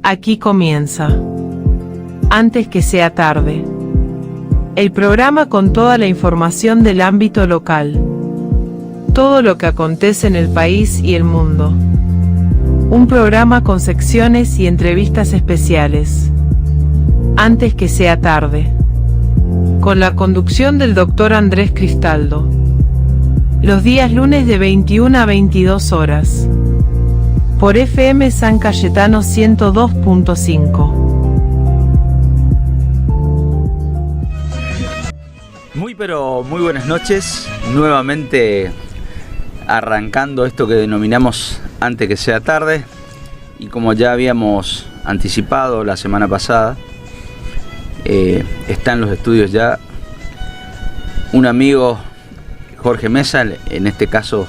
Aquí comienza. Antes que sea tarde. El programa con toda la información del ámbito local. Todo lo que acontece en el país y el mundo. Un programa con secciones y entrevistas especiales. Antes que sea tarde. Con la conducción del Dr. Andrés Cristaldo. Los días lunes de 21 a 22 horas. Por FM San Cayetano 102.5. Muy buenas noches. Nuevamente arrancando esto que denominamos Antes que sea tarde. Y como ya habíamos anticipado la semana pasada, está en los estudios ya un amigo, Jorge Mesa, en este caso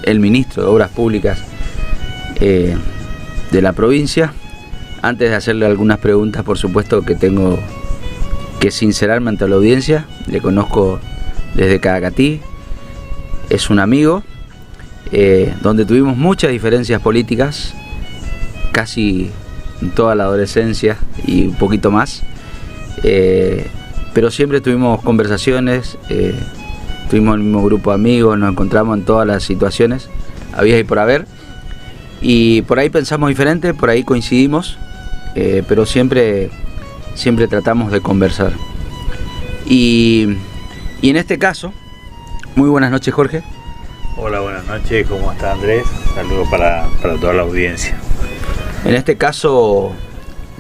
el ministro de Obras Públicas de la provincia. Antes de hacerle algunas preguntas, por supuesto que tengo que sincerarme ante la audiencia. Le conozco desde Cadacatí, es un amigo, donde tuvimos muchas diferencias políticas, casi toda la adolescencia y un poquito más, pero siempre tuvimos conversaciones, tuvimos el mismo grupo de amigos, nos encontramos en todas las situaciones, había y por haber, y por ahí pensamos diferente, por ahí coincidimos, pero siempre tratamos de conversar. Y en este caso, muy buenas noches, Jorge. Hola, buenas noches, ¿cómo está Andrés? Saludos para toda la audiencia. En este caso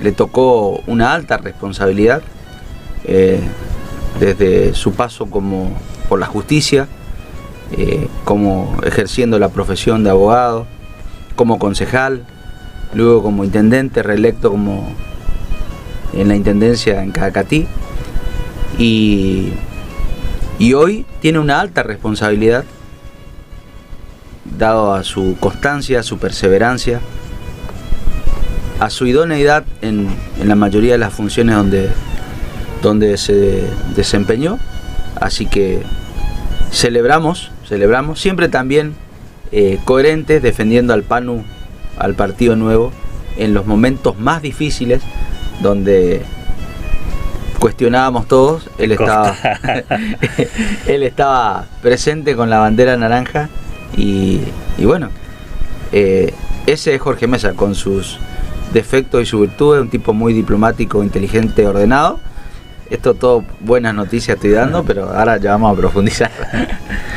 le tocó una alta responsabilidad, desde su paso por la justicia, como ejerciendo la profesión de abogado, como concejal, luego como intendente reelecto como en la intendencia en Cadacatí, y hoy tiene una alta responsabilidad dado a su constancia, a su perseverancia, a su idoneidad en la mayoría de las funciones donde se desempeñó. Así que celebramos siempre también coherentes, defendiendo al PANU, al Partido Nuevo, en los momentos más difíciles donde cuestionábamos todos. Él estaba presente con la bandera naranja y bueno, ese es Jorge Mesa, con sus defectos y sus virtudes, un tipo muy diplomático, inteligente, ordenado. Esto todo buenas noticias estoy dando, pero ahora ya vamos a profundizar.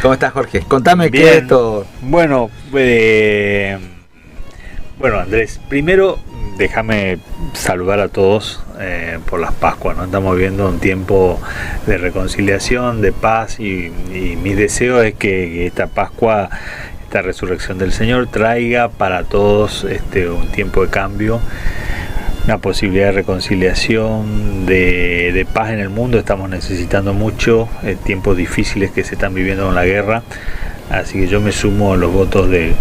¿Cómo estás, Jorge? Contame. Bien. ¿Qué es esto? Bueno, Andrés, primero déjame saludar a todos por las Pascuas, ¿no? Estamos viviendo un tiempo de reconciliación, de paz, y mi deseo es que esta Pascua, esta resurrección del Señor, traiga para todos un tiempo de cambio, una posibilidad de reconciliación, de paz en el mundo. Estamos necesitando mucho, tiempos difíciles que se están viviendo con la guerra. Así que yo me sumo a los votos del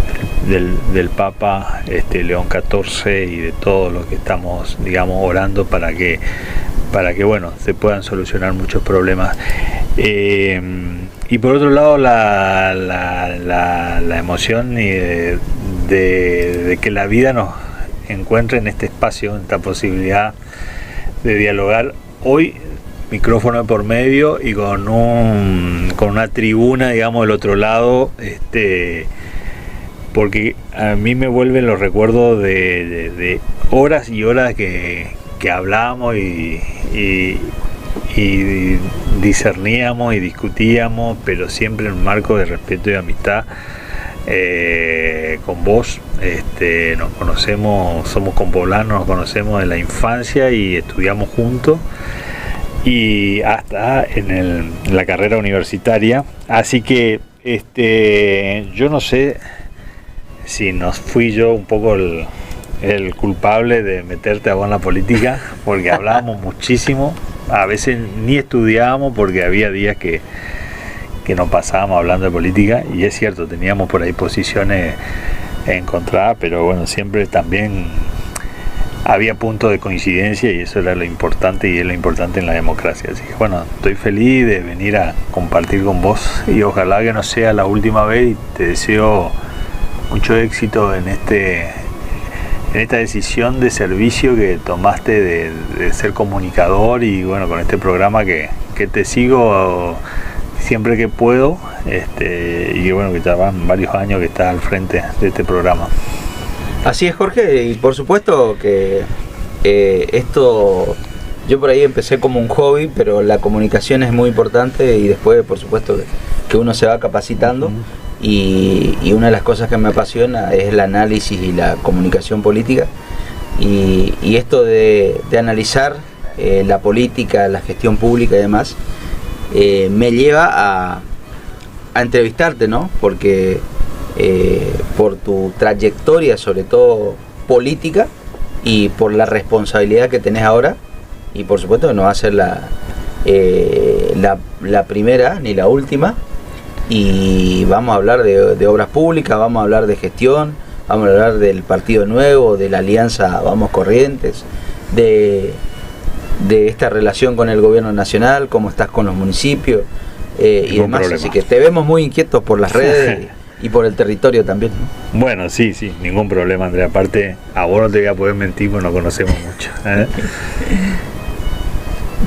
Papa León XIV y de todos los que estamos, digamos, orando para que bueno, se puedan solucionar muchos problemas. Y por otro lado, la emoción de que la vida nos encuentre en este espacio, en esta posibilidad de dialogar hoy, micrófono de por medio y con una tribuna, digamos, del otro lado, porque a mí me vuelven los recuerdos de horas y horas que hablábamos y discerníamos y discutíamos, pero siempre en un marco de respeto y amistad. Con vos nos conocemos, somos compoblanos, nos conocemos de la infancia y estudiamos juntos, y hasta en la carrera universitaria. Así que yo no sé si nos fui yo un poco el culpable de meterte a vos en la política, porque hablábamos muchísimo, a veces ni estudiábamos porque había días que nos pasábamos hablando de política, y es cierto, teníamos por ahí posiciones encontradas, pero bueno, siempre también había puntos de coincidencia, y eso era lo importante, y es lo importante en la democracia. Así que bueno, estoy feliz de venir a compartir con vos, y ojalá que no sea la última vez, y te deseo mucho éxito en esta decisión de servicio que tomaste de ser comunicador, y bueno, con este programa que te sigo siempre que puedo, y que bueno, que ya van varios años que estás al frente de este programa. Así es, Jorge, y por supuesto que esto, yo por ahí empecé como un hobby, pero la comunicación es muy importante, y después por supuesto que uno se va capacitando. Y una de las cosas que me apasiona es el análisis y la comunicación política, y esto de analizar la política, la gestión pública y demás, me lleva a entrevistarte, ¿no? Porque por tu trayectoria, sobre todo política, y por la responsabilidad que tenés ahora, y por supuesto que no va a ser la primera ni la última. Y vamos a hablar de obras públicas, vamos a hablar de gestión, vamos a hablar del Partido Nuevo, de la Alianza Vamos Corrientes, de esta relación con el gobierno nacional, cómo estás con los municipios y demás. Problema. Así que te vemos muy inquietos por las redes y por el territorio también, ¿no? Bueno, sí, ningún problema, Andrea. Aparte, a vos no te voy a poder mentir porque no conocemos mucho, ¿eh?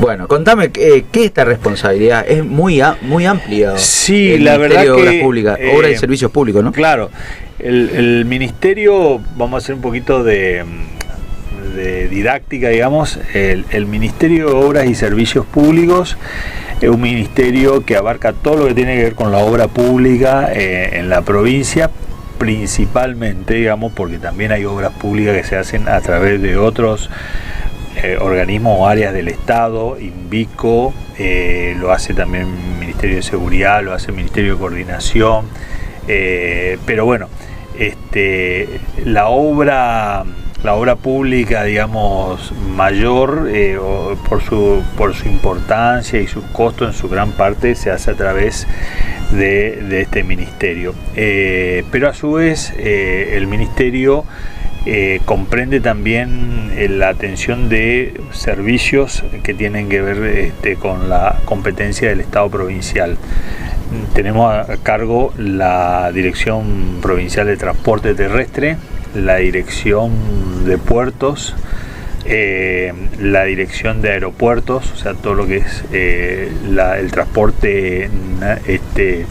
Bueno, contame, ¿qué es esta responsabilidad? Es muy amplia. Sí, el la verdad de que... Obras Públicas, Obras y Servicios Públicos, ¿no? Claro, el Ministerio, vamos a hacer un poquito de didáctica, digamos. El Ministerio de Obras y Servicios Públicos es un ministerio que abarca todo lo que tiene que ver con la obra pública en la provincia, principalmente, digamos, porque también hay obras públicas que se hacen a través de otros organismos o áreas del Estado. INVICO lo hace también el Ministerio de Seguridad, lo hace el Ministerio de Coordinación, pero bueno, la obra pública, digamos, mayor, por su importancia y sus costos, en su gran parte se hace a través de este ministerio, pero a su vez el ministerio comprende también la atención de servicios que tienen que ver con la competencia del Estado provincial. Tenemos a cargo la Dirección Provincial de Transporte Terrestre, la Dirección de Puertos, la Dirección de Aeropuertos, o sea, todo lo que es el transporte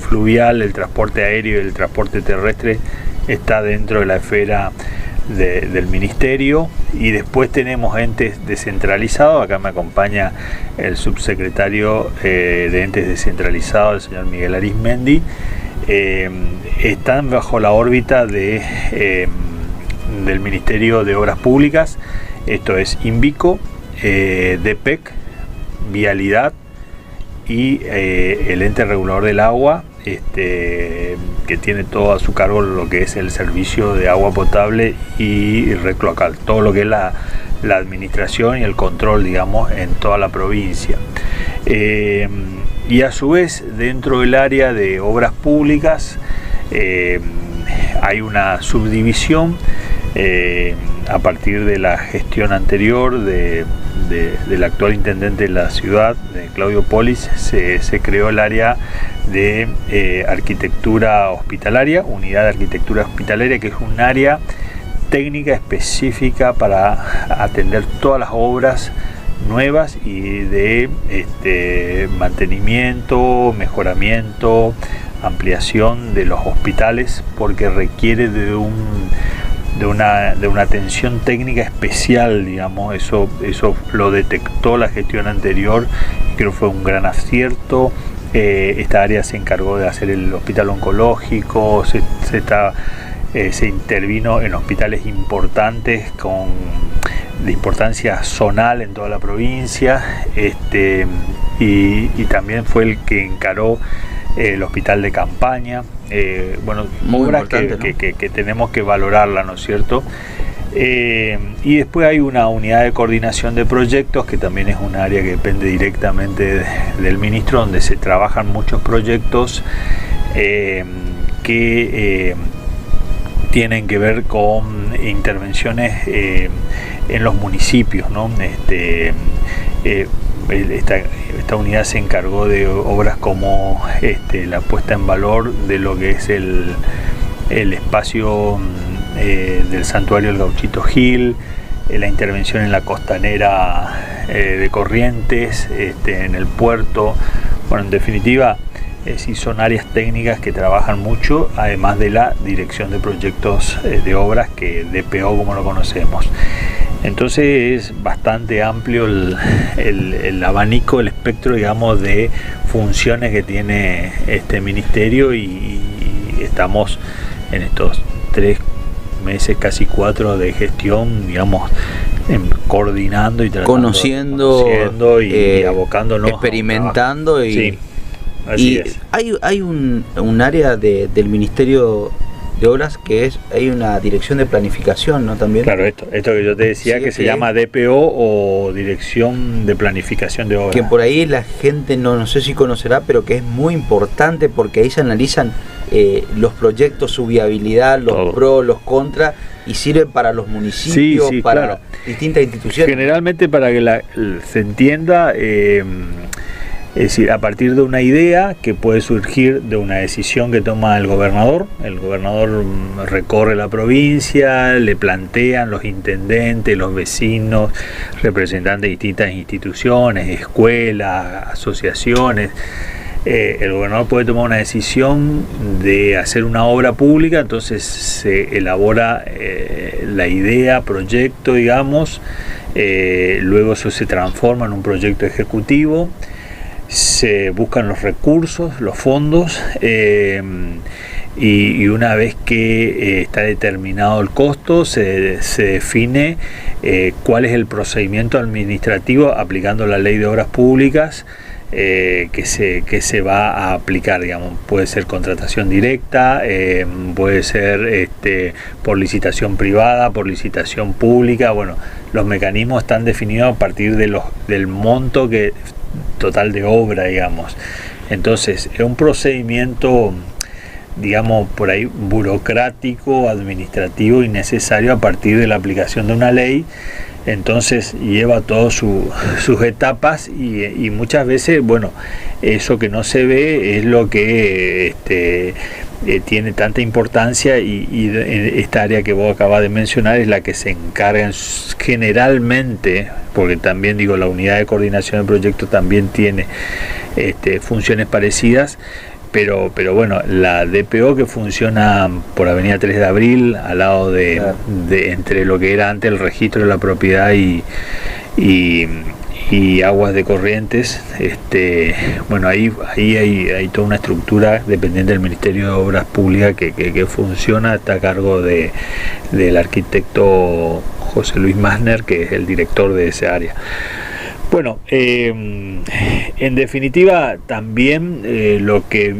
fluvial, el transporte aéreo y el transporte terrestre está dentro de la esfera del ministerio. Y después tenemos entes descentralizados. Acá me acompaña el subsecretario de entes descentralizados, el señor Miguel Arismendi. Están bajo la órbita del Ministerio de Obras Públicas. Esto es INVICO, DPEC, Vialidad y el ente regulador del agua, que tiene todo a su cargo lo que es el servicio de agua potable y red cloacal, todo lo que es la administración y el control, digamos, en toda la provincia. Y a su vez, dentro del área de obras públicas hay una subdivisión a partir de la gestión anterior del actual intendente de la ciudad, de Claudio Polis. Se creó el área de arquitectura hospitalaria, unidad de arquitectura hospitalaria, que es un área técnica específica para atender todas las obras nuevas y de mantenimiento, mejoramiento, ampliación de los hospitales, porque requiere de una atención técnica especial, digamos. Eso lo detectó la gestión anterior, creo que fue un gran acierto. Esta área se encargó de hacer el hospital oncológico, se intervino en hospitales importantes de importancia zonal en toda la provincia, y también fue el que encaró el hospital de campaña. Bueno, obras que tenemos que valorarla, ¿no es cierto? Y después hay una unidad de coordinación de proyectos, que también es un área que depende directamente del ministro, donde se trabajan muchos proyectos que tienen que ver con intervenciones en los municipios, ¿no? Esta unidad se encargó de obras como la puesta en valor de lo que es el espacio del santuario del Gauchito Gil, la intervención en la costanera de Corrientes, en el puerto. Bueno, en definitiva, sí son áreas técnicas que trabajan mucho, además de la dirección de proyectos de obras, que DPO como lo conocemos. Entonces es bastante amplio el abanico, el espectro, digamos, de funciones que tiene este ministerio, y estamos en estos 3 meses, casi 4 de gestión, digamos, coordinando y conociendo y abocándonos, experimentando sí, así es. Hay un área del Ministerio de Obras que hay una dirección de planificación, ¿no? También. Claro, esto que yo te decía, sí, que se llama DPO, o Dirección de Planificación de Obras. Que por ahí la gente no sé si conocerá, pero que es muy importante, porque ahí se analizan los proyectos, su viabilidad, los pros, los contras, y sirve para los municipios, sí, para claro, distintas instituciones. Generalmente, para que se entienda, es decir, a partir de una idea que puede surgir de una decisión que toma el gobernador recorre la provincia, le plantean los intendentes, los vecinos, representantes de distintas instituciones, escuelas, asociaciones. El gobernador puede tomar una decisión de hacer una obra pública, entonces se elabora la idea, proyecto, digamos, luego eso se transforma en un proyecto ejecutivo, se buscan los recursos, los fondos, y una vez que está determinado el costo, se define cuál es el procedimiento administrativo aplicando la Ley de Obras Públicas, que se va a aplicar, digamos. Puede ser contratación directa, puede ser por licitación privada, por licitación pública. Bueno, los mecanismos están definidos a partir del monto total de obra, digamos. Entonces, es un procedimiento, digamos, por ahí burocrático, administrativo y necesario a partir de la aplicación de una ley. Entonces lleva todas sus etapas, y muchas veces, bueno, eso que no se ve es lo que tiene tanta importancia, y esta área que vos acabas de mencionar es la que se encarga generalmente, porque también digo, la unidad de coordinación del proyecto también tiene funciones parecidas. Pero bueno, la DPO, que funciona por Avenida 3 de Abril, al lado de entre lo que era antes el registro de la propiedad y Aguas de Corrientes, bueno, ahí hay toda una estructura dependiente del Ministerio de Obras Públicas que funciona, está a cargo del arquitecto José Luis Masner, que es el director de esa área. Bueno, en definitiva, también lo que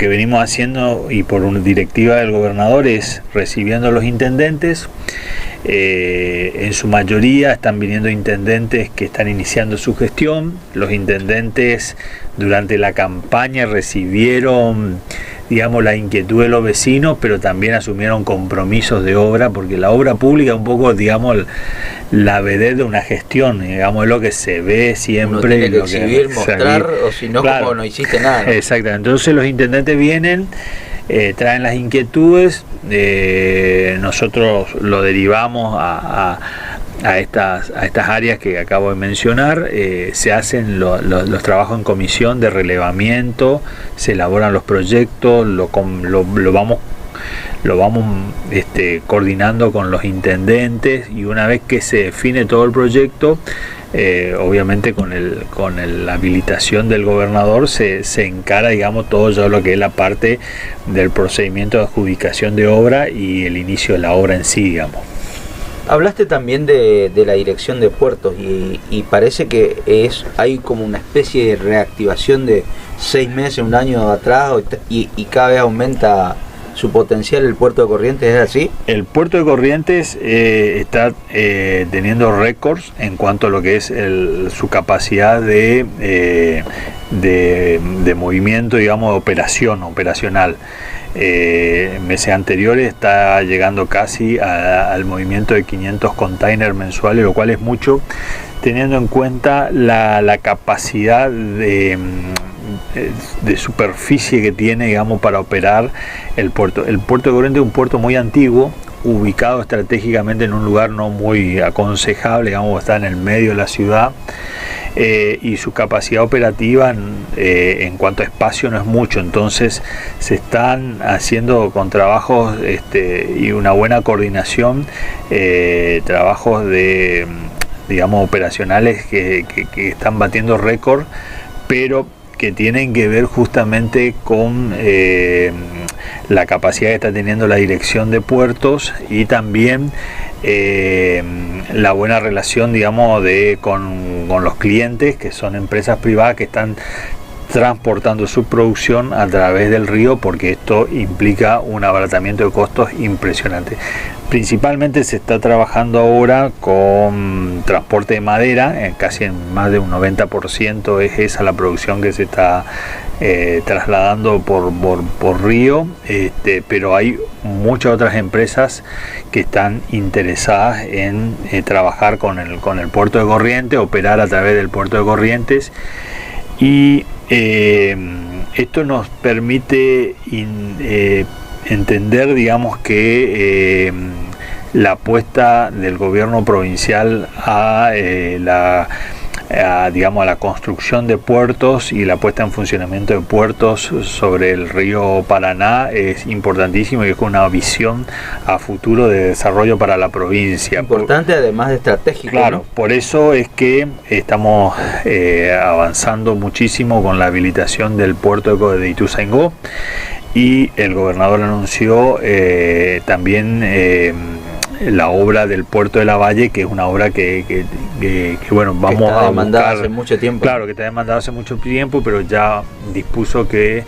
venimos haciendo, y por una directiva del gobernador, es recibiendo a los intendentes. En su mayoría están viniendo intendentes que están iniciando su gestión. Los intendentes durante la campaña recibieron, digamos, la inquietud de los vecinos, pero también asumieron compromisos de obra, porque la obra pública es un poco, digamos, la vedette de una gestión, digamos, es lo que se ve siempre. Uno tiene que exhibir, mostrar, o si no, claro, como no hiciste nada. Exactamente. Entonces los intendentes vienen, traen las inquietudes, nosotros lo derivamos a estas áreas que acabo de mencionar, se hacen los trabajos en comisión de relevamiento, se elaboran los proyectos, lo vamos coordinando con los intendentes, y una vez que se define todo el proyecto, obviamente con la habilitación del gobernador se encara, digamos, todo ya lo que es la parte del procedimiento de adjudicación de obra y el inicio de la obra en sí, digamos. Hablaste también de la dirección de puertos, y parece que hay como una especie de reactivación de 6 meses, un año atrás, y cada vez aumenta su potencial el puerto de Corrientes, ¿es así? El puerto de Corrientes está teniendo récords en cuanto a lo que es su capacidad de movimiento, digamos, operacional. Meses anteriores está llegando casi al movimiento de 500 containers mensuales, lo cual es mucho, teniendo en cuenta la capacidad de superficie que tiene, digamos, para operar el puerto. El puerto de Corrientes es un puerto muy antiguo, ubicado estratégicamente en un lugar no muy aconsejable, digamos, está en el medio de la ciudad, y su capacidad operativa en cuanto a espacio no es mucho, entonces se están haciendo con trabajos y una buena coordinación, trabajos de, digamos, operacionales que están batiendo récord, pero que tienen que ver justamente con la capacidad que está teniendo la dirección de puertos y también la buena relación, digamos, con los clientes, que son empresas privadas que están transportando su producción a través del río, porque esto implica un abaratamiento de costos impresionante. Principalmente se está trabajando ahora con transporte de madera, casi en más de un 90% es esa la producción que se está trasladando por río, pero hay muchas otras empresas que están interesadas en trabajar con el puerto de Corrientes, operar a través del puerto de Corrientes, y esto nos permite entender, digamos, que la apuesta del gobierno provincial a la construcción de puertos y la puesta en funcionamiento de puertos sobre el río Paraná es importantísimo y es una visión a futuro de desarrollo para la provincia. Importante, además de estratégico. Claro, ¿no? por eso es que estamos avanzando muchísimo con la habilitación del puerto de Ituzaingó, y el gobernador anunció también la obra del puerto de la Valle, que es una obra que bueno, vamos a buscar hace mucho tiempo. Claro, que está demandada hace mucho tiempo, pero ya dispuso que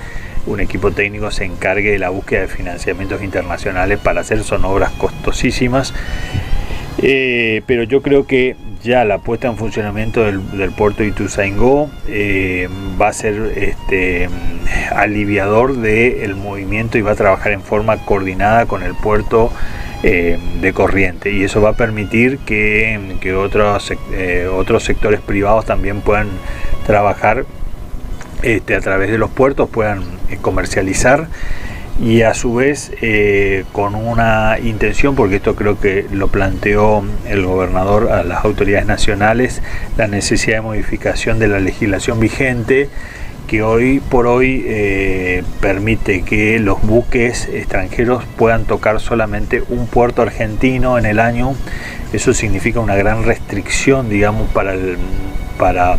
un equipo técnico se encargue de la búsqueda de financiamientos internacionales para hacer. Son obras costosísimas, pero yo creo que ya la puesta en funcionamiento del puerto de Ituzaingó va a ser aliviador del movimiento y va a trabajar en forma coordinada con el puerto de Corrientes, y eso va a permitir que otros sectores privados también puedan trabajar a través de los puertos, puedan comercializar, y a su vez con una intención, porque esto creo que lo planteó el gobernador a las autoridades nacionales, la necesidad de modificación de la legislación vigente, que hoy por hoy permite que los buques extranjeros puedan tocar solamente un puerto argentino en el año. Eso significa una gran restricción, digamos, para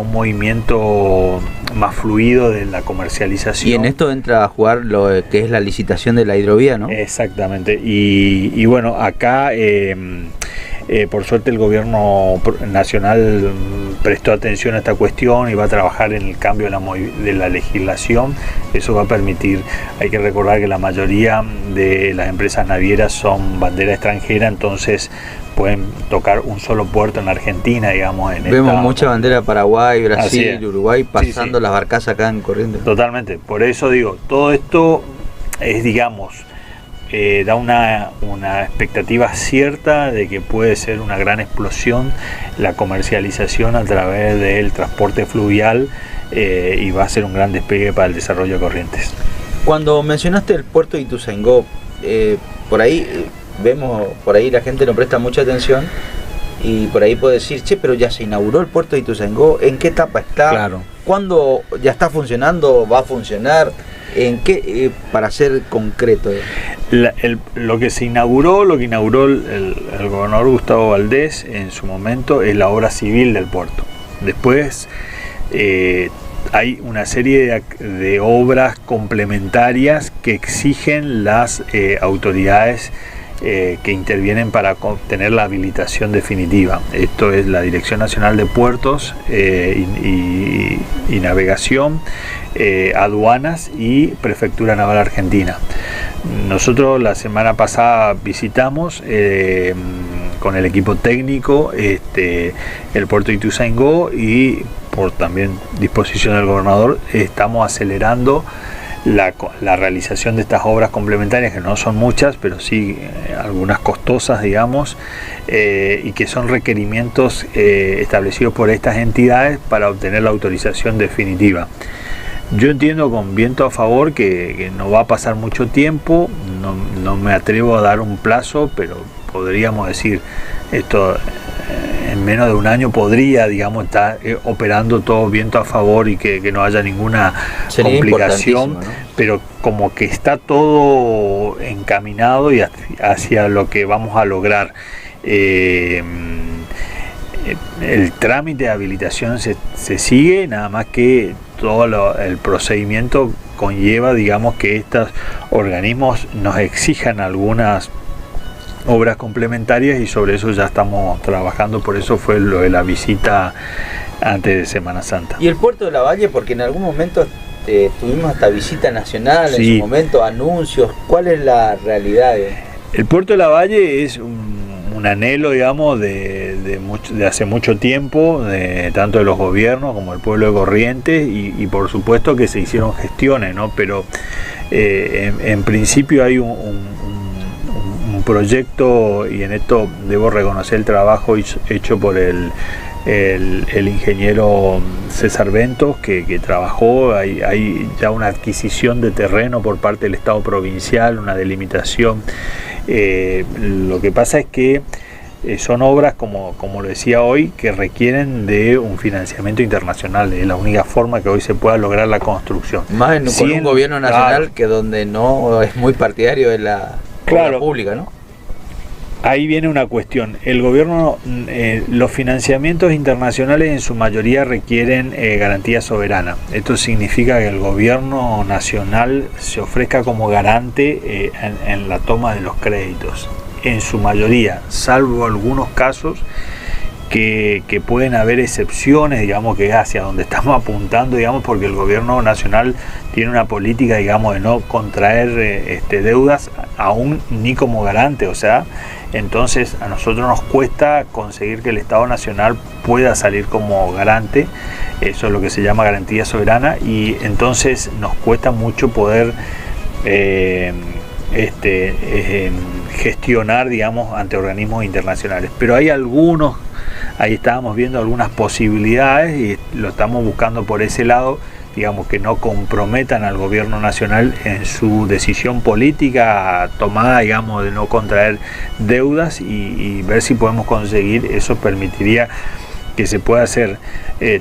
un movimiento más fluido de la comercialización. Y en esto entra a jugar lo que es la licitación de la hidrovía, ¿no? Exactamente. Y bueno, acá por suerte el gobierno nacional prestó atención a esta cuestión y va a trabajar en el cambio de la legislación. Eso va a permitir, hay que recordar que la mayoría de las empresas navieras son bandera extranjera, entonces pueden tocar un solo puerto en Argentina, digamos. Vemos mucha bandera Paraguay, Brasil, Uruguay, pasando las barcazas acá en Corrientes. Totalmente, por eso digo, todo esto es, digamos, da una expectativa cierta de que puede ser una gran explosión la comercialización a través del transporte fluvial, y va a ser un gran despegue para el desarrollo de Corrientes. Cuando mencionaste el puerto de Ituzaingó, por ahí vemos, por ahí la gente no presta mucha atención y por ahí puede decir, che, pero ya se inauguró el puerto de Ituzaingó, ¿en qué etapa está? Claro. ¿Cuándo ya está funcionando? ¿Va a funcionar? ¿En qué, para ser concreto? Lo que inauguró el gobernador Gustavo Valdés en su momento es la obra civil del puerto. Después hay una serie de obras complementarias que exigen las autoridades que intervienen para obtener la habilitación definitiva. Esto es la Dirección Nacional de Puertos y Navegación, aduanas y Prefectura Naval Argentina. Nosotros la semana pasada visitamos con el equipo técnico el puerto de Ituzaingó, y por también disposición del gobernador estamos acelerando la realización de estas obras complementarias, que no son muchas, pero sí algunas costosas, digamos, y que son requerimientos establecidos por estas entidades para obtener la autorización definitiva. Yo entiendo con viento a favor que no va a pasar mucho tiempo, no me atrevo a dar un plazo, pero podríamos decir, esto en menos de un año podría, digamos, estar operando todo viento a favor y que no haya ninguna complicación, ¿no? Pero como que está todo encaminado y hacia lo que vamos a lograr. El trámite de habilitación se sigue, nada más que todo el procedimiento conlleva, digamos, que estos organismos nos exijan algunas obras complementarias y sobre eso ya estamos trabajando, por eso fue lo de la visita antes de Semana Santa. Y el puerto de Lavalle, porque en algún momento tuvimos hasta visita nacional, sí. En su momento anuncios, ¿cuál es la realidad? El puerto de Lavalle es un anhelo, digamos, de hace mucho tiempo, tanto de los gobiernos como del pueblo de Corrientes, y por supuesto que se hicieron gestiones, ¿no? Pero en principio hay un proyecto, y en esto debo reconocer el trabajo hecho por el ingeniero César Ventos, que trabajó. Hay ya una adquisición de terreno por parte del Estado provincial, una delimitación. Lo que pasa es que son obras, como lo decía hoy, que requieren de un financiamiento internacional. Es la única forma que hoy se pueda lograr la construcción. Más con un gobierno nacional, claro, que donde no es muy partidario de la obra pública, ¿no? Ahí viene una cuestión. El gobierno, los financiamientos internacionales en su mayoría requieren garantía soberana. Esto significa que el gobierno nacional se ofrezca como garante en la toma de los créditos. En su mayoría, salvo algunos casos que pueden haber excepciones, digamos, que es hacia donde estamos apuntando, digamos, porque el gobierno nacional tiene una política, digamos, de no contraer deudas aún ni como garante, o sea, entonces a nosotros nos cuesta conseguir que el Estado Nacional pueda salir como garante. Eso es lo que se llama garantía soberana, y entonces nos cuesta mucho poder gestionar, digamos, ante organismos internacionales. Pero hay algunos, ahí estábamos viendo algunas posibilidades y lo estamos buscando por ese lado, digamos, que no comprometan al gobierno nacional en su decisión política tomada, digamos, de no contraer deudas, y ver si podemos conseguir. Eso permitiría que se pueda hacer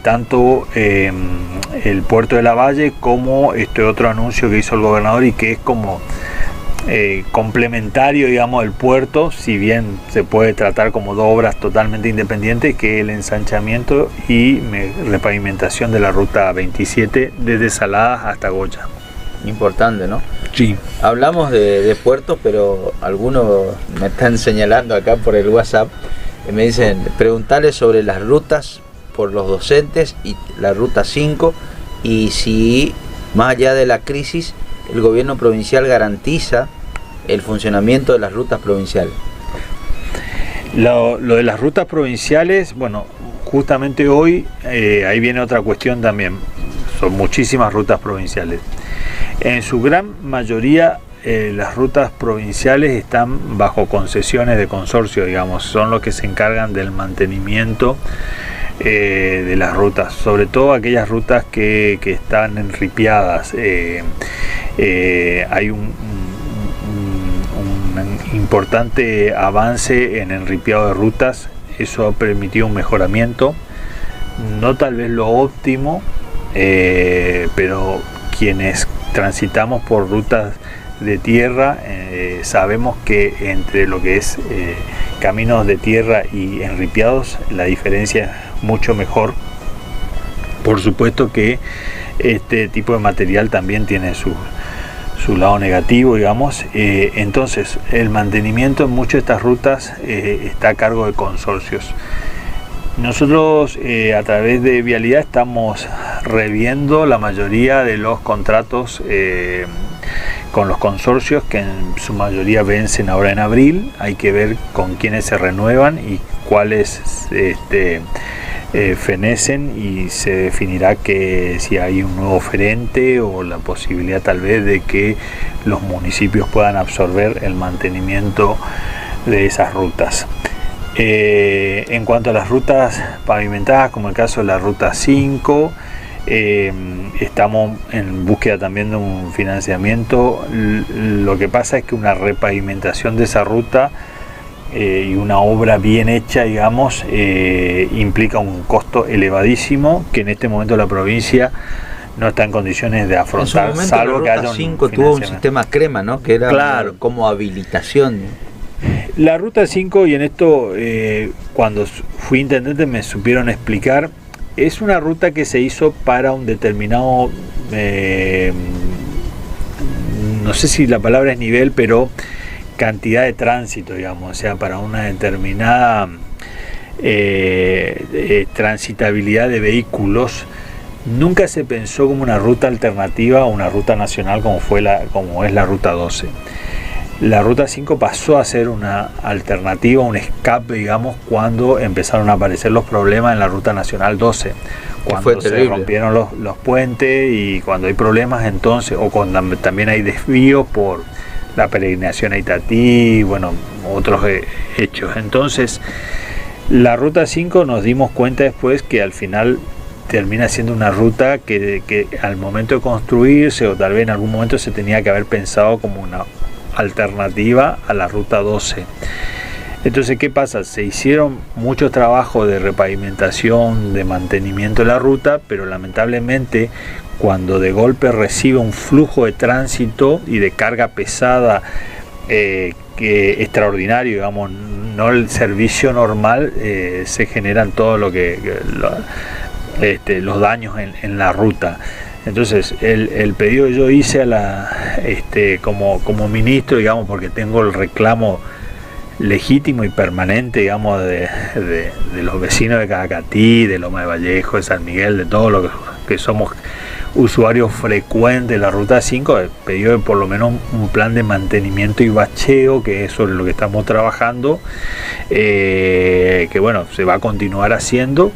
tanto el puerto de Lavalle como este otro anuncio que hizo el gobernador, y que es como complementario, digamos, del puerto, si bien se puede tratar como dos obras totalmente independientes, que es el ensanchamiento y repavimentación de la ruta 27 desde Saladas hasta Goya. Importante, ¿no? Sí. Hablamos de puertos, pero algunos me están señalando acá por el WhatsApp, me dicen, preguntarles sobre las rutas por los docentes y la ruta 5, y si más allá de la crisis el gobierno provincial garantiza el funcionamiento de las rutas provinciales. Lo de las rutas provinciales, bueno, justamente hoy ahí viene otra cuestión también. Son muchísimas rutas provinciales. En su gran mayoría las rutas provinciales están bajo concesiones de consorcio, digamos, son los que se encargan del mantenimiento de las rutas, sobre todo aquellas rutas que están enripiadas. Hay un importante avance en enripiado de rutas. Eso ha permitido un mejoramiento, no tal vez lo óptimo, pero quienes transitamos por rutas de tierra sabemos que entre lo que es caminos de tierra y enripiados la diferencia es mucho mejor. Por supuesto que este tipo de material también tiene su lado negativo, digamos. Entonces el mantenimiento en muchas de estas rutas está a cargo de consorcios. Nosotros a través de Vialidad estamos reviendo la mayoría de los contratos con los consorcios, que en su mayoría vencen ahora en abril. Hay que ver con quiénes se renuevan y cuáles fenecen, y se definirá que si hay un nuevo oferente o la posibilidad tal vez de que los municipios puedan absorber el mantenimiento de esas rutas. En cuanto a las rutas pavimentadas, como el caso de la ruta 5, Estamos en búsqueda también de un financiamiento. Lo que pasa es que una repavimentación de esa ruta y una obra bien hecha, digamos, implica un costo elevadísimo que en este momento la provincia no está en condiciones de afrontar, en su momento, salvo que haya la un Ruta 5 tuvo un sistema crema, ¿no? Que era claro, como habilitación. La Ruta 5, y en esto cuando fui intendente me supieron explicar, es una ruta que se hizo para un determinado, no sé si la palabra es nivel, pero cantidad de tránsito, digamos, o sea, para una determinada transitabilidad de vehículos. Nunca se pensó como una ruta alternativa o una ruta nacional como es la Ruta 12. La Ruta 5 pasó a ser una alternativa, un escape, digamos, cuando empezaron a aparecer los problemas en la Ruta Nacional 12. Cuando se rompieron los puentes y cuando hay problemas entonces, o cuando también hay desvíos por la peregrinación a Itatí, bueno, otros hechos. Entonces, la Ruta 5 nos dimos cuenta después que al final termina siendo una ruta que al momento de construirse, o tal vez en algún momento se tenía que haber pensado como una alternativa a la Ruta 12. Entonces, ¿qué pasa? Se hicieron muchos trabajos de repavimentación, de mantenimiento de la ruta, pero lamentablemente cuando de golpe recibe un flujo de tránsito y de carga pesada que extraordinario, digamos, no el servicio normal, se generan todo lo que los daños en la ruta. Entonces el pedido que yo hice como ministro, digamos, porque tengo el reclamo legítimo y permanente, digamos, de los vecinos de Cacatí, de Loma de Vallejo, de San Miguel, de todos los que somos usuarios frecuentes de la Ruta 5, pedido por lo menos un plan de mantenimiento y bacheo, que es sobre lo que estamos trabajando, que bueno, se va a continuar haciendo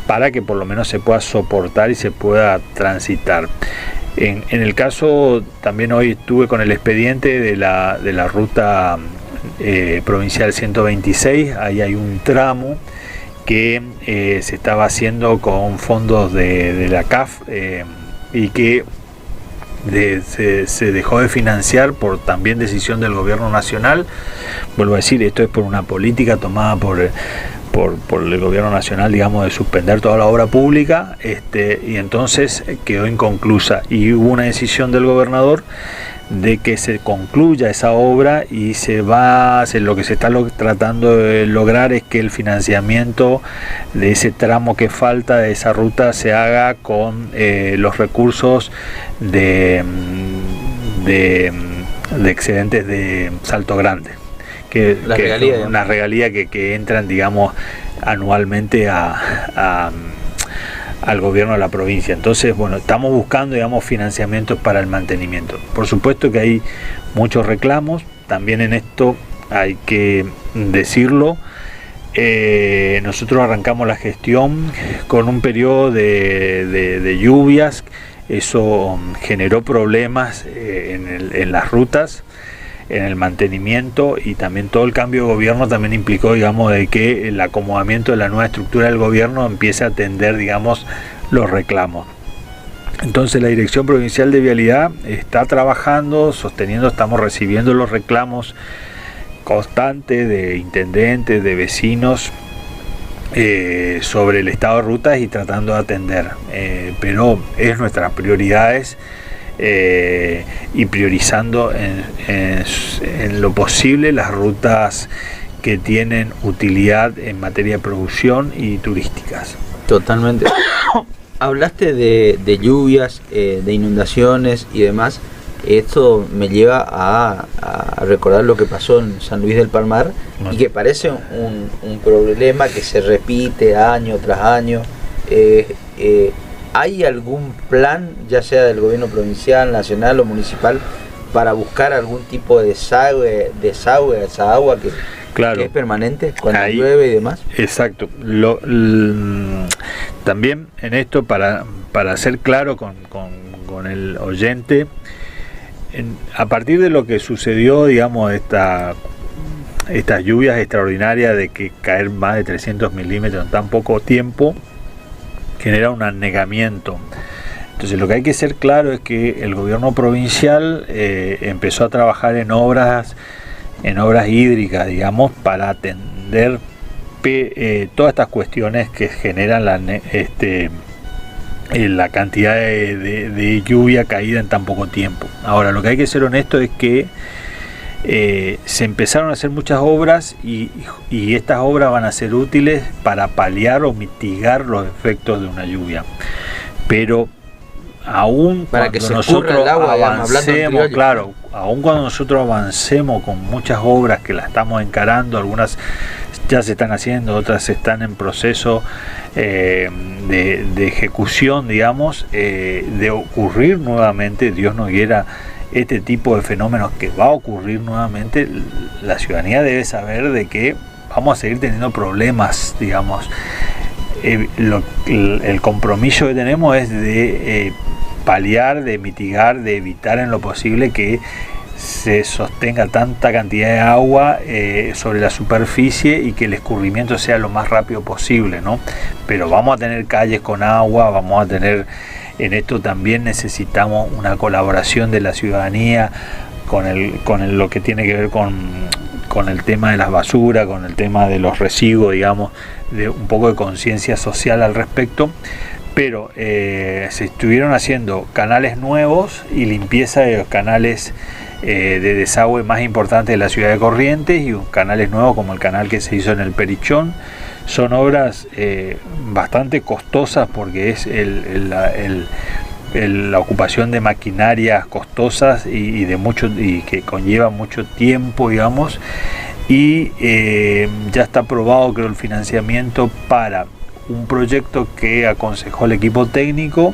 para que por lo menos se pueda soportar y se pueda transitar. En el caso, también hoy estuve con el expediente de la ruta provincial 126, ahí hay un tramo que se estaba haciendo con fondos de la CAF y que se dejó de financiar por también decisión del gobierno nacional. Vuelvo a decir, esto es por una política tomada por el gobierno nacional, digamos, de suspender toda la obra pública, y entonces quedó inconclusa, y hubo una decisión del gobernador de que se concluya esa obra y lo que se está tratando de lograr es que el financiamiento de ese tramo que falta de esa ruta se haga con los recursos de excedentes de Salto Grande, que es una regalía que entran, digamos, anualmente al gobierno de la provincia. Entonces, bueno, estamos buscando, digamos, financiamientos para el mantenimiento. Por supuesto que hay muchos reclamos, también en esto hay que decirlo. Nosotros arrancamos la gestión con un periodo de lluvias, eso generó problemas en las rutas, en el mantenimiento, y también todo el cambio de gobierno también implicó, digamos, de que el acomodamiento de la nueva estructura del gobierno empiece a atender, digamos, los reclamos. Entonces la Dirección Provincial de Vialidad está trabajando, sosteniendo, estamos recibiendo los reclamos constantes de intendentes, de vecinos, sobre el estado de rutas y tratando de atender, pero es nuestras prioridades. Y priorizando en lo posible las rutas que tienen utilidad en materia de producción y turísticas. Totalmente. Hablaste de lluvias, de inundaciones y demás. Esto me lleva a recordar lo que pasó en San Luis del Palmar, y que parece un problema que se repite año tras año. ¿Hay algún plan, ya sea del gobierno provincial, nacional o municipal, para buscar algún tipo de desagüe a esa agua que es permanente cuando llueve y demás? Exacto. También en esto, para ser claro con el oyente, a partir de lo que sucedió, digamos, estas lluvias extraordinarias de que caer más de 300 milímetros en tan poco tiempo, genera un anegamiento. Entonces lo que hay que ser claro es que el gobierno provincial empezó a trabajar en obras hídricas, digamos, para atender todas estas cuestiones que generan la cantidad de lluvia caída en tan poco tiempo. Ahora, lo que hay que ser honesto es que se empezaron a hacer muchas obras y estas obras van a ser útiles para paliar o mitigar los efectos de una lluvia. Pero aún para que cuando se escurra el agua, avancemos, claro, aún cuando nosotros avancemos con muchas obras que las estamos encarando, algunas ya se están haciendo, otras están en proceso de ejecución, digamos, de ocurrir nuevamente, Dios nos quiera, este tipo de fenómenos que va a ocurrir nuevamente, la ciudadanía debe saber de que vamos a seguir teniendo problemas, digamos. El compromiso que tenemos es de paliar, de mitigar, de evitar en lo posible que se sostenga tanta cantidad de agua sobre la superficie y que el escurrimiento sea lo más rápido posible, ¿no? Pero vamos a tener calles con agua, vamos a tener, en esto también necesitamos una colaboración de la ciudadanía con lo que tiene que ver con el tema de las basuras, con el tema de los residuos, digamos, de un poco de conciencia social al respecto. Pero se estuvieron haciendo canales nuevos y limpieza de los canales de desagüe más importantes de la ciudad de Corrientes, y canales nuevos como el canal que se hizo en el Perichón. Son obras bastante costosas porque es la ocupación de maquinarias costosas y que conlleva mucho tiempo, digamos, y ya está aprobado, creo, el financiamiento para un proyecto que aconsejó el equipo técnico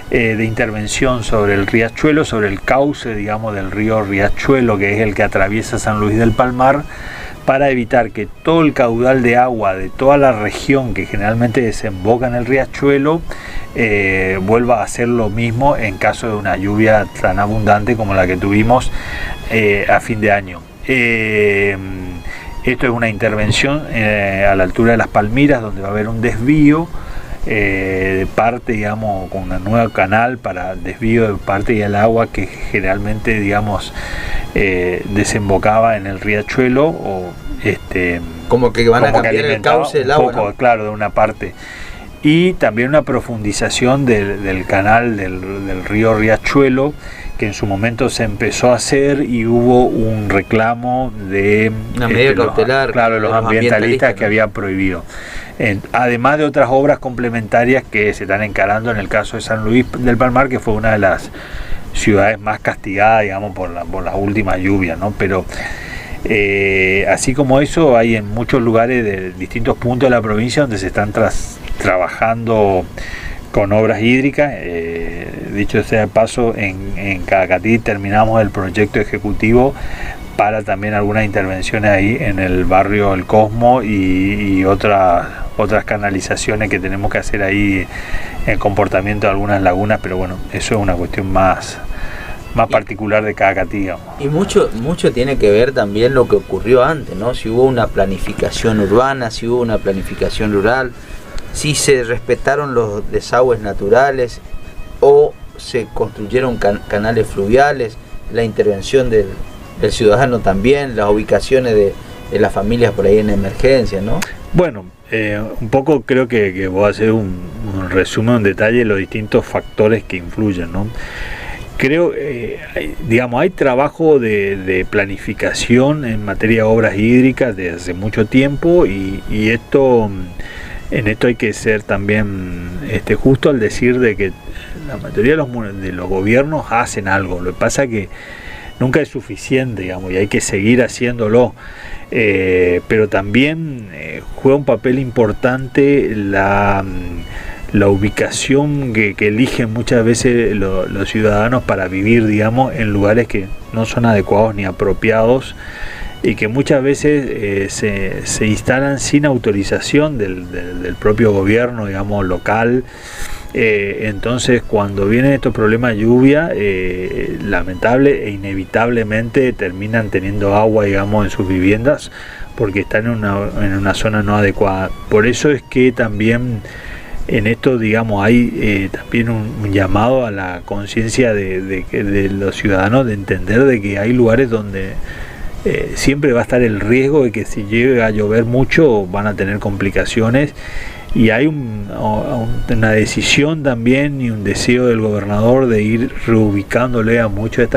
de intervención sobre el riachuelo, sobre el cauce, digamos, del río Riachuelo, que es el que atraviesa San Luis del Palmar, para evitar que todo el caudal de agua de toda la región que generalmente desemboca en el riachuelo vuelva a hacer lo mismo en caso de una lluvia tan abundante como la que tuvimos a fin de año. Esto es una intervención a la altura de Las Palmiras, donde va a haber un desvío de parte, digamos, con un nuevo canal para desvío de parte del agua que generalmente, digamos, desembocaba en el riachuelo, o como que van a cambiar el cauce del agua, poco, ¿no? Claro, de una parte. Y también una profundización del canal del río Riachuelo, que en su momento se empezó a hacer y hubo un reclamo de una medida cautelar, los ambientalistas que había prohibido. Además de otras obras complementarias que se están encarando en el caso de San Luis del Palmar, que fue una de las ciudades más castigadas, digamos, por las últimas lluvias, ¿no? Pero así como eso, hay en muchos lugares de distintos puntos de la provincia donde se están trabajando con obras hídricas. Dicho sea de paso, en Caacatí terminamos el proyecto ejecutivo para también algunas intervenciones ahí en el barrio El Cosmo y otras canalizaciones que tenemos que hacer ahí, el comportamiento de algunas lagunas, pero bueno, eso es una cuestión más particular de Caacatí, digamos. Y mucho tiene que ver también lo que ocurrió antes, ¿no? Si hubo una planificación urbana, si hubo una planificación rural, si se respetaron los desagües naturales o se construyeron canales fluviales, la intervención del ciudadano también, las ubicaciones de las familias por ahí en emergencia, ¿no? Bueno, un poco creo que voy a hacer un resumen, un detalle de los distintos factores que influyen, ¿no? Creo, digamos, hay trabajo de planificación en materia de obras hídricas desde hace mucho tiempo, y en esto hay que ser también justo al decir de que la mayoría de los gobiernos hacen algo. Lo que pasa es que nunca es suficiente, digamos, y hay que seguir haciéndolo. Pero también juega un papel importante la ubicación que eligen muchas veces los ciudadanos para vivir, digamos, en lugares que no son adecuados ni apropiados, y que muchas veces se instalan sin autorización del propio gobierno, digamos, local. Entonces, cuando vienen estos problemas de lluvia, lamentable e inevitablemente terminan teniendo agua, digamos, en sus viviendas, porque están en una zona no adecuada. Por eso es que también en esto, digamos, hay también un llamado a la conciencia de los ciudadanos de entender de que hay lugares donde siempre va a estar el riesgo de que si llega a llover mucho van a tener complicaciones, y hay una decisión también y un deseo del gobernador de ir reubicándole a muchas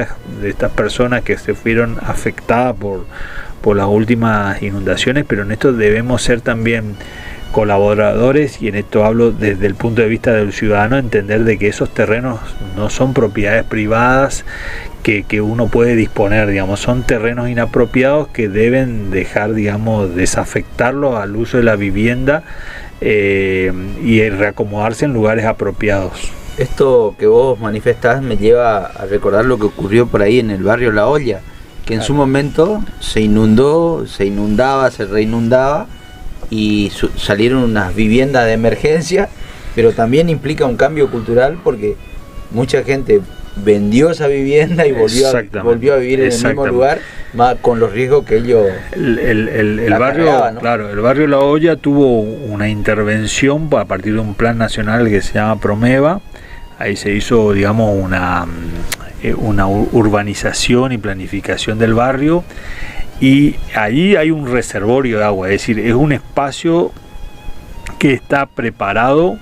de estas personas que se fueron afectadas por las últimas inundaciones, pero en esto debemos ser también colaboradores, y en esto hablo desde el punto de vista del ciudadano, entender de que esos terrenos no son propiedades privadas que uno puede disponer, digamos, son terrenos inapropiados que deben dejar, digamos, desafectarlos al uso de la vivienda y reacomodarse en lugares apropiados. Esto que vos manifestás me lleva a recordar lo que ocurrió por ahí en el barrio La Olla, que en su momento se inundaba, se reinundaba, y salieron unas viviendas de emergencia, pero también implica un cambio cultural porque mucha gente vendió esa vivienda y volvió a vivir en el mismo lugar, más con los riesgos que ellos el barrio cargaba, ¿no? Claro, el barrio La Olla tuvo una intervención a partir de un plan nacional que se llama Promeva. Ahí se hizo, digamos, una urbanización y planificación del barrio, y allí hay un reservorio de agua, es decir, es un espacio que está preparado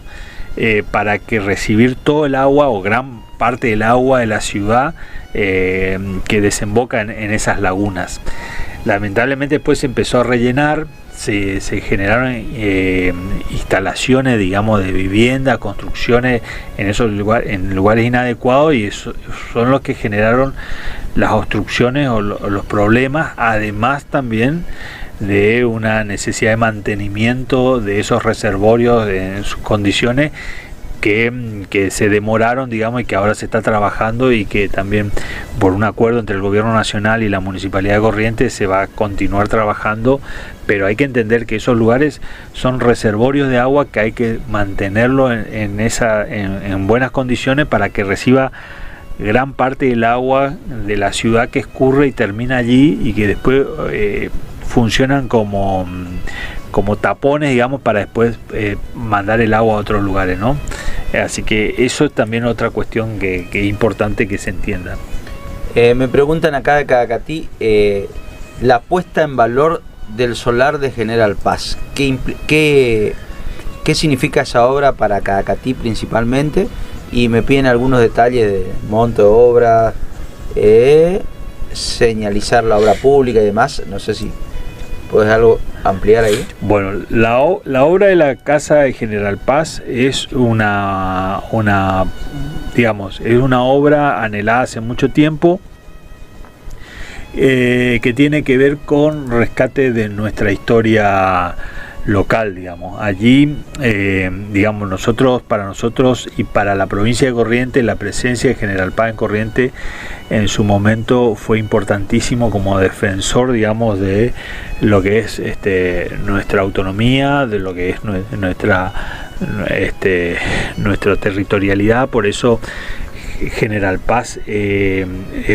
para que recibir todo el agua o gran parte del agua de la ciudad que desemboca en esas lagunas. Lamentablemente después se empezó a rellenar, se generaron instalaciones, digamos, de vivienda, construcciones en esos en lugares inadecuados, y eso son los que generaron las obstrucciones o los problemas, además también de una necesidad de mantenimiento de esos reservorios en sus condiciones que se demoraron, digamos, y que ahora se está trabajando, y que también por un acuerdo entre el gobierno nacional y la municipalidad de Corrientes se va a continuar trabajando, pero hay que entender que esos lugares son reservorios de agua que hay que mantenerlo en buenas condiciones para que reciba gran parte del agua de la ciudad que escurre y termina allí, y que después funcionan como tapones, digamos, para después mandar el agua a otros lugares, ¿no? Así que eso es también otra cuestión que es importante que se entienda. Me preguntan acá de Cadacatí la puesta en valor del solar de General Paz. ¿Qué significa esa obra para Cadacatí principalmente? Y me piden algunos detalles de monto de obra, señalizar la obra pública y demás. No sé si puedes algo ampliar ahí. Bueno, la obra de la Casa de General Paz es una obra anhelada hace mucho tiempo, que tiene que ver con rescate de nuestra historia local, digamos. Allí, para nosotros y para la provincia de Corrientes, la presencia de General Paz en Corrientes en su momento fue importantísimo como defensor, digamos, de lo que es nuestra autonomía, de lo que es nuestra territorialidad. Por eso General Paz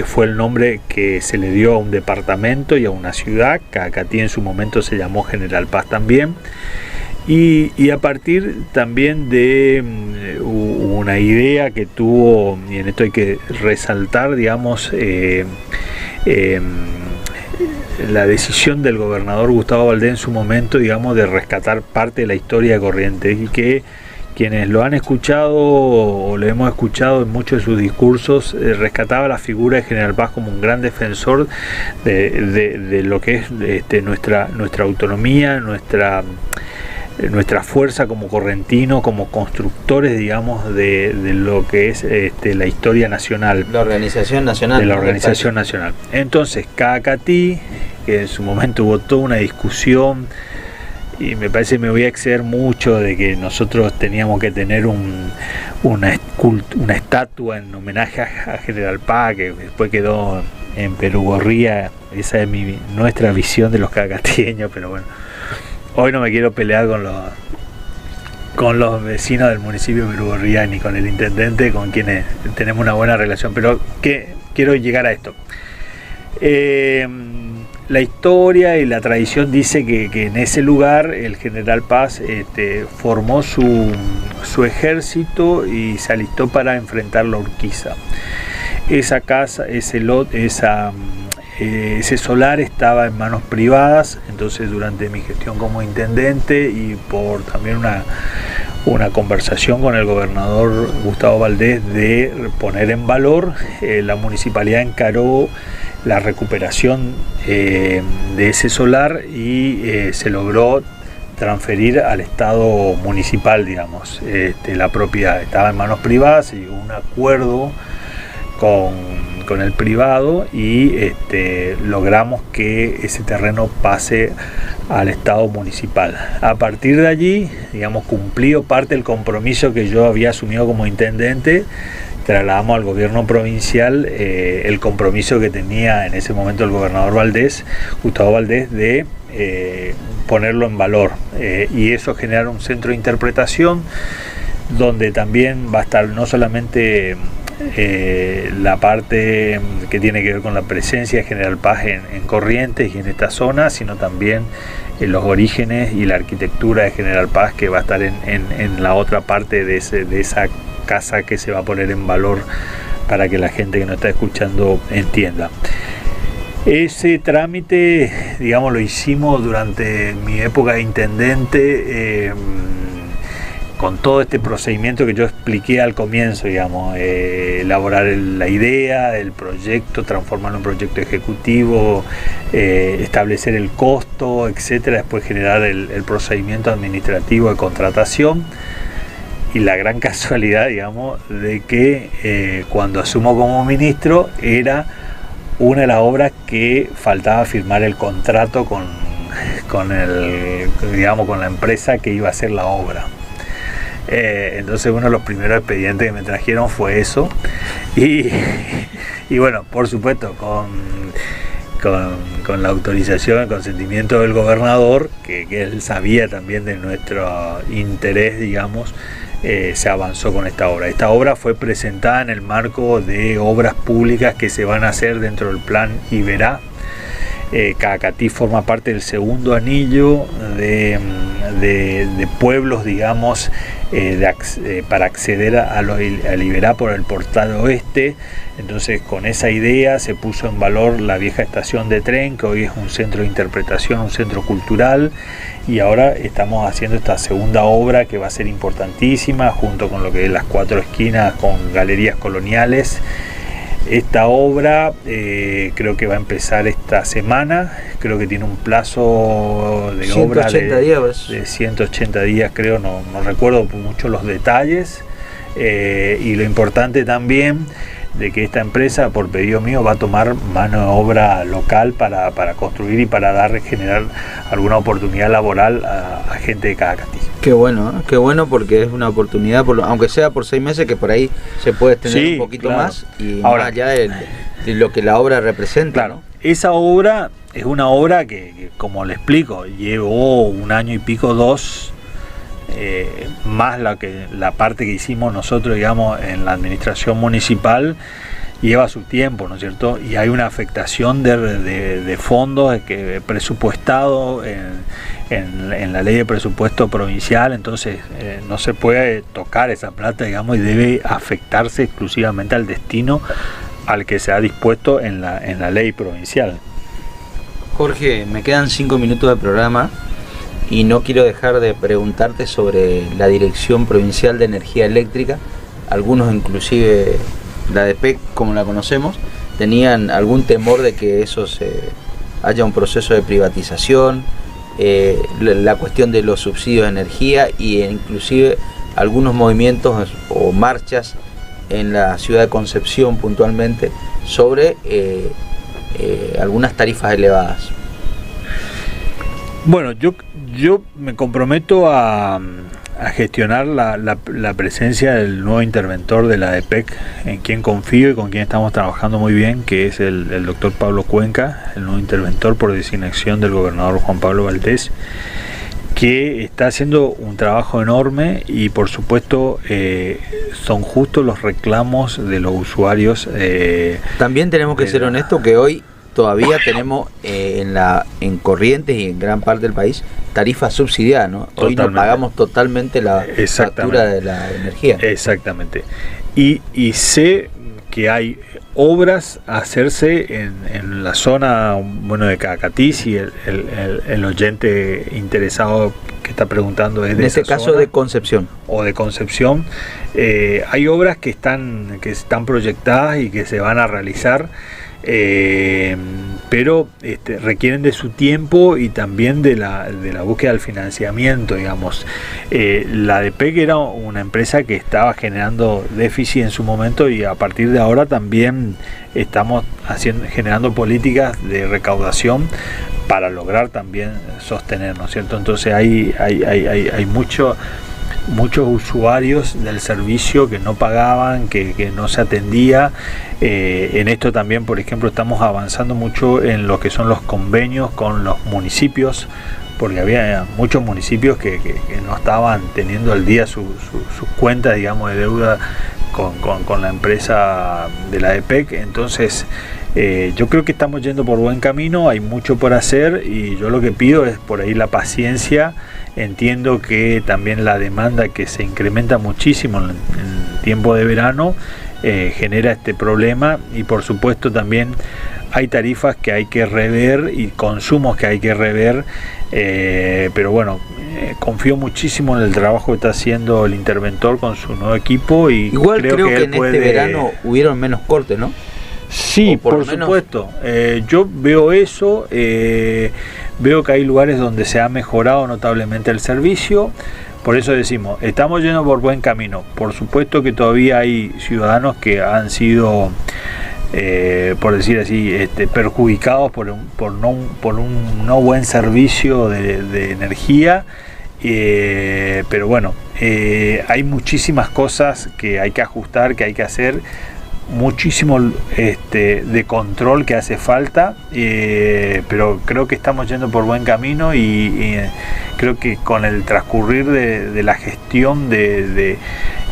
fue el nombre que se le dio a un departamento y a una ciudad. Cadacatí en su momento se llamó General Paz también, y a partir también de una idea que tuvo, y en esto hay que resaltar, digamos, la decisión del gobernador Gustavo Valdés en su momento, digamos, de rescatar parte de la historia de Corrientes, y que quienes lo han escuchado o lo hemos escuchado en muchos de sus discursos, rescataba la figura de General Paz como un gran defensor de lo que es nuestra autonomía, nuestra fuerza como correntino, como constructores, digamos, de lo que es la historia nacional. La organización nacional. De la organización nacional. Entonces, Cadacatí, que en su momento hubo toda una discusión, y me parece que me voy a exceder mucho de que nosotros teníamos que tener una estatua en homenaje a General Paz, que después quedó en Perugorría. Esa es nuestra visión de los cadacateños, pero bueno, hoy no me quiero pelear con los vecinos del municipio de Perugorría ni con el intendente, con quienes tenemos una buena relación, pero quiero llegar a esto. La historia y la tradición dice que en ese lugar el General Paz formó su su ejército y se alistó para enfrentar la Urquiza. Esa casa, ese solar estaba en manos privadas, entonces durante mi gestión como intendente y por también una conversación con el gobernador Gustavo Valdés de poner en valor, la municipalidad encaró la recuperación de ese solar y se logró transferir al Estado municipal, digamos, la propiedad. Estaba en manos privadas y hubo un acuerdo con el privado y logramos que ese terreno pase al Estado municipal. A partir de allí, digamos, cumplido parte del compromiso que yo había asumido como intendente, trasladamos al gobierno provincial el compromiso que tenía en ese momento el gobernador Valdés, Gustavo Valdés, de ponerlo en valor, y eso genera un centro de interpretación donde también va a estar no solamente la parte que tiene que ver con la presencia de General Paz en Corrientes y en esta zona, sino también los orígenes y la arquitectura de General Paz, que va a estar en la otra parte de esa casa que se va a poner en valor para que la gente que nos está escuchando entienda. Ese trámite, digamos, lo hicimos durante mi época de intendente, con todo este procedimiento que yo expliqué al comienzo, digamos, elaborar la idea, el proyecto, transformarlo en proyecto ejecutivo, establecer el costo, etcétera, después generar el procedimiento administrativo de contratación. Y la gran casualidad, digamos, de que cuando asumo como ministro era una de las obras que faltaba firmar el contrato con la empresa que iba a hacer la obra. Entonces uno de los primeros expedientes que me trajeron fue eso y bueno, por supuesto con la autorización, el consentimiento del gobernador, que él sabía también de nuestro interés, digamos, se avanzó con esta obra. Esta obra fue presentada en el marco de obras públicas que se van a hacer dentro del plan Iberá. Caacatí forma parte del segundo anillo de pueblos, digamos, para acceder al Iberá por el portal oeste. Entonces, con esa idea se puso en valor la vieja estación de tren, que hoy es un centro de interpretación, un centro cultural, y ahora estamos haciendo esta segunda obra que va a ser importantísima, junto con lo que es las 4 esquinas con galerías coloniales. Esta obra creo que va a empezar esta semana, creo que tiene un plazo de obra de 180 días, creo, no recuerdo mucho los detalles, y lo importante también de que esta empresa, por pedido mío, va a tomar mano de obra local para construir y para generar alguna oportunidad laboral a gente de Caacatí. Qué bueno, porque es una oportunidad, aunque sea por 6 meses, que por ahí se puede extender un poquito más, y ahora ya de lo que la obra representa. Claro, ¿no? Esa obra es una obra que, como le explico, llevó 1 año y pico, 2, más la parte que hicimos nosotros, digamos, en la administración municipal, lleva su tiempo, ¿no es cierto? Y hay una afectación de fondos presupuestado en la ley de presupuesto provincial, entonces no se puede tocar esa plata, digamos, y debe afectarse exclusivamente al destino al que se ha dispuesto en la ley provincial. Jorge, me quedan 5 minutos de programa y no quiero dejar de preguntarte sobre la Dirección Provincial de Energía Eléctrica. Algunos, inclusive la DPEC, como la conocemos, tenían algún temor de que haya un proceso de privatización, la cuestión de los subsidios de energía e inclusive algunos movimientos o marchas en la ciudad de Concepción puntualmente sobre algunas tarifas elevadas. Bueno, yo me comprometo a gestionar la presencia del nuevo interventor de la DPEC, en quien confío y con quien estamos trabajando muy bien, que es el doctor Pablo Cuenca, el nuevo interventor por designación del gobernador Juan Pablo Valdés, que está haciendo un trabajo enorme y por supuesto son justos los reclamos de los usuarios. También tenemos que ser honestos que hoy todavía tenemos en Corrientes y en gran parte del país tarifa subsidiada, ¿no? Hoy no pagamos totalmente la factura de la energía. Exactamente. Y sé que hay obras a hacerse en la zona, bueno, de Cacatí, si el oyente interesado que está preguntando es de esa zona. En este caso de Concepción. O de Concepción. Hay obras que están proyectadas y que se van a realizar, pero requieren de su tiempo y también de la búsqueda del financiamiento, digamos. La ADEPEC era una empresa que estaba generando déficit en su momento, y a partir de ahora también estamos generando políticas de recaudación para lograr también sostener, ¿no es cierto? Entonces hay muchos usuarios del servicio que no pagaban, que no se atendía. En esto también, por ejemplo, estamos avanzando mucho en lo que son los convenios con los municipios, porque había muchos municipios que no estaban teniendo al día sus cuentas, digamos, de deuda con la empresa de la ADEPEC. Entonces yo creo que estamos yendo por buen camino, hay mucho por hacer, y yo lo que pido es por ahí la paciencia. Entiendo que también la demanda, que se incrementa muchísimo en tiempo de verano, genera este problema, y por supuesto también hay tarifas que hay que rever y consumos que hay que rever, pero bueno, confío muchísimo en el trabajo que está haciendo el interventor con su nuevo equipo, y igual creo que en este verano hubieron menos cortes, ¿no? Sí, por supuesto. Yo veo eso, veo que hay lugares donde se ha mejorado notablemente el servicio. Por eso decimos, estamos yendo por buen camino. Por supuesto que todavía hay ciudadanos que han sido, por decir así, perjudicados por un no buen servicio de energía. Pero bueno, hay muchísimas cosas que hay que ajustar, que hay que hacer. Muchísimo de control que hace falta, pero creo que estamos yendo por buen camino, y creo que con el transcurrir de la gestión de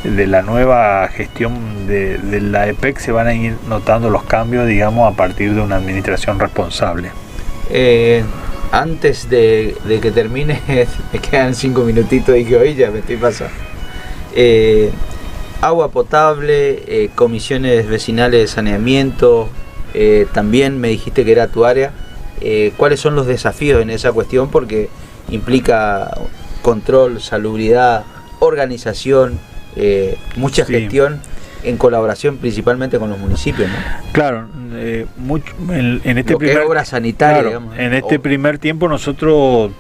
la nueva gestión de la ADEPEC se van a ir notando los cambios, digamos, a partir de una administración responsable. Antes de que termine, me quedan 5 minutitos y que hoy ya me estoy pasando. Agua potable, comisiones vecinales de saneamiento, también me dijiste que era tu área. ¿Cuáles son los desafíos en esa cuestión? Porque implica control, salubridad, organización, mucha gestión en colaboración principalmente con los municipios, ¿no? Claro, en este obra sanitaria, claro, digamos, en este primer tiempo nosotros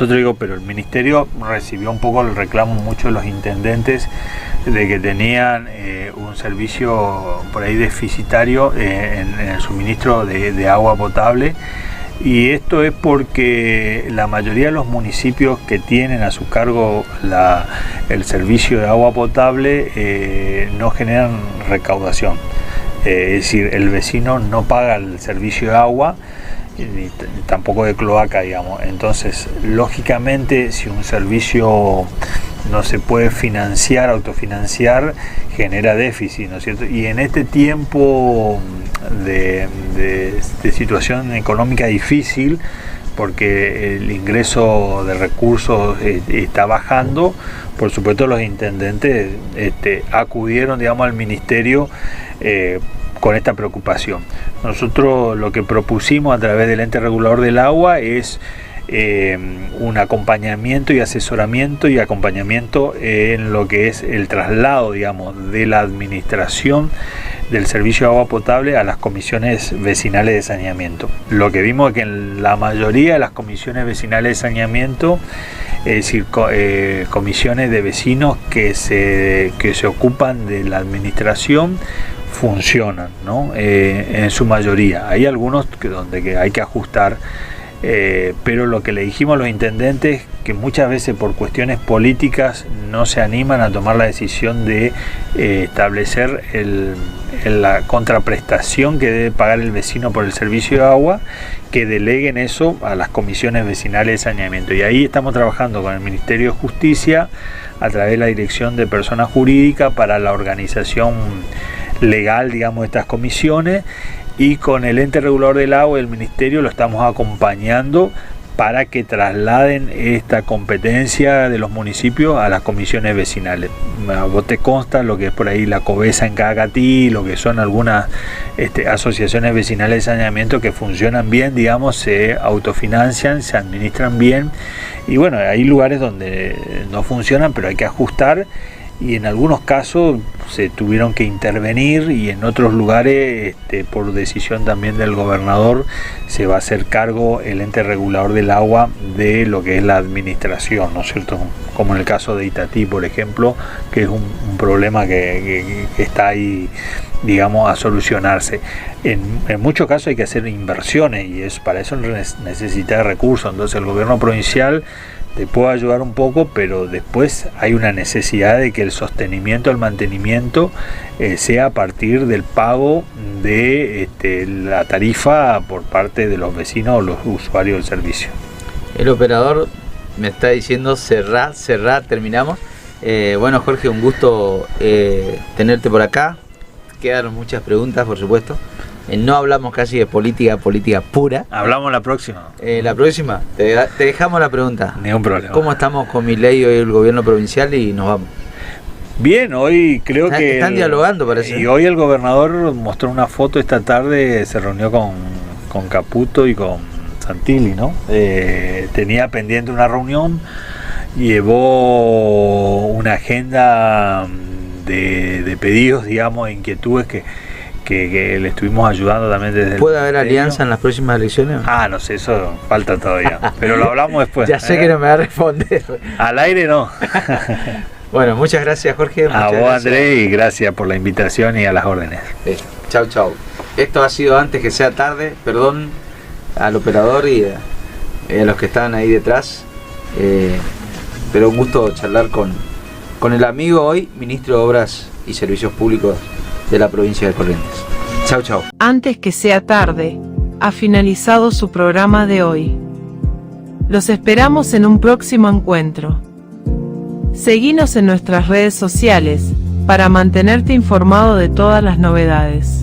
digo, pero el ministerio recibió un poco el reclamo mucho de los intendentes de que tenían un servicio por ahí deficitario en el suministro de agua potable, y esto es porque la mayoría de los municipios que tienen a su cargo el servicio de agua potable no generan recaudación, es decir, el vecino no paga el servicio de agua ni tampoco de cloaca, digamos. Entonces, lógicamente, si un servicio no se puede autofinanciar, genera déficit, ¿no es cierto? Y en este tiempo de situación económica difícil, porque el ingreso de recursos está bajando, por supuesto los intendentes acudieron, digamos, al ministerio con esta preocupación. Nosotros lo que propusimos a través del ente regulador del agua es un acompañamiento y asesoramiento y acompañamiento en lo que es el traslado, digamos, de la administración del servicio de agua potable a las comisiones vecinales de saneamiento. Lo que vimos es que en la mayoría de las comisiones vecinales de saneamiento, es decir, comisiones de vecinos que se ocupan de la administración, funcionan, ¿no? En su mayoría. Hay algunos donde hay que ajustar, pero lo que le dijimos a los intendentes, que muchas veces por cuestiones políticas no se animan a tomar la decisión de establecer la contraprestación que debe pagar el vecino por el servicio de agua, que deleguen eso a las comisiones vecinales de saneamiento. Y ahí estamos trabajando con el Ministerio de Justicia a través de la Dirección de Personas Jurídicas para la organización legal, digamos, de estas comisiones, y con el ente regulador del agua y el ministerio lo estamos acompañando para que trasladen esta competencia de los municipios a las comisiones vecinales. A vos te consta lo que es por ahí la COVESA en Cacatí, lo que son algunas asociaciones vecinales de saneamiento que funcionan bien, digamos, se autofinancian, se administran bien, y bueno, hay lugares donde no funcionan, pero hay que ajustar, y en algunos casos se tuvieron que intervenir, y en otros lugares por decisión también del gobernador se va a hacer cargo el ente regulador del agua de lo que es la administración, ¿no es cierto? Como en el caso de Itatí, por ejemplo, que es un problema que está ahí, digamos, a solucionarse. En muchos casos hay que hacer inversiones, y para eso necesita recursos. Entonces el gobierno provincial te puede ayudar un poco, pero después hay una necesidad de que el sostenimiento, el mantenimiento sea a partir del pago de la tarifa por parte de los vecinos o los usuarios del servicio. El operador me está diciendo cerrá, terminamos. Bueno, Jorge, un gusto tenerte por acá. Quedaron muchas preguntas, por supuesto. No hablamos casi de política pura. Hablamos la próxima. La próxima, te dejamos la pregunta. Ningún problema. ¿Cómo estamos con Milei hoy el gobierno provincial? Y nos vamos. Bien, hoy creo que... Están dialogando, parece. Y hoy el gobernador mostró una foto esta tarde, se reunió con Caputo y con Santilli, ¿no? Tenía pendiente una reunión, llevó una agenda de pedidos, digamos, inquietudes que le estuvimos ayudando también desde ¿Puede haber alianza en las próximas elecciones? No sé, eso falta todavía, pero lo hablamos después. Ya sé que no me va a responder. Al aire no. Bueno, muchas gracias, Jorge. A vos, Andrés, y gracias por la invitación y a las órdenes. Chau. Esto ha sido Antes que sea tarde. Perdón al operador y a los que estaban ahí detrás, pero un gusto charlar con el amigo hoy, ministro de Obras y Servicios Públicos de la provincia de Corrientes. Chau. Antes que sea tarde, ha finalizado su programa de hoy. Los esperamos en un próximo encuentro. Seguinos en nuestras redes sociales para mantenerte informado de todas las novedades.